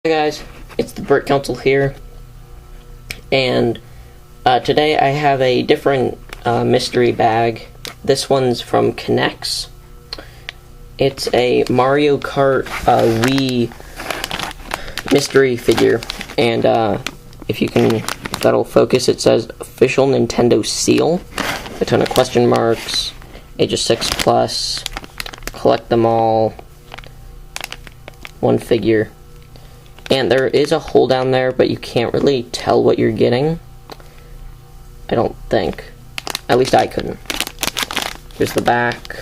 Hey guys, it's the Brick Council here, and today I have a different mystery bag. This one's from K'nex. It's a Mario Kart Wii mystery figure, and if that'll focus, it says official Nintendo seal, a ton of question marks, ages 6+, collect them all, one figure. And there is a hole down there, but you can't really tell what you're getting. I don't think. At least I couldn't. Here's the back.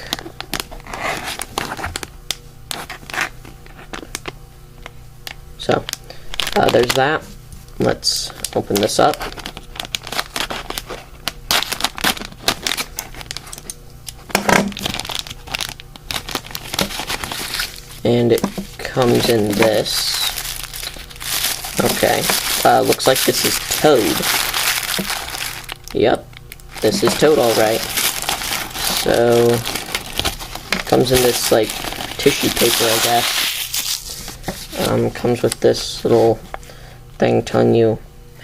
So, there's that. Let's open this up. And it comes in this. Okay, looks like this is Toad. Yep, this is Toad alright. So, comes in this, like, tissue paper, I guess. Comes with this little thing telling you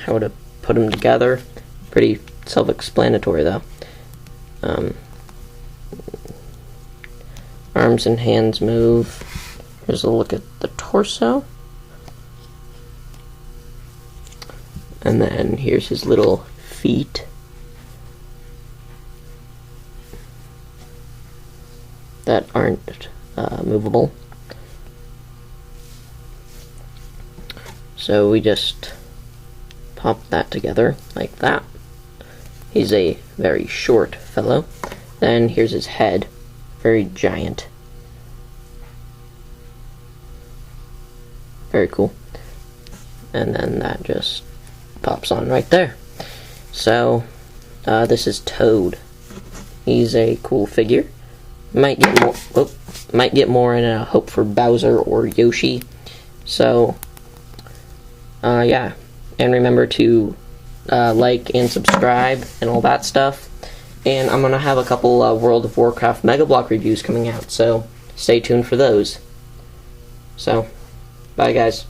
how to put them together. Pretty self-explanatory, though. Arms and hands move. Here's a look at the torso. And then here's his little feet. That aren't movable. So we just pop that together like that. He's a very short fellow. Then here's his head. Very giant. Very cool. And then that just pops on right there. So, this is Toad. He's a cool figure. Might get more in a hope for Bowser or Yoshi. So, yeah. And remember to like and subscribe and all that stuff. And I'm gonna have a couple World of Warcraft Mega Block reviews coming out, so stay tuned for those. So, bye guys.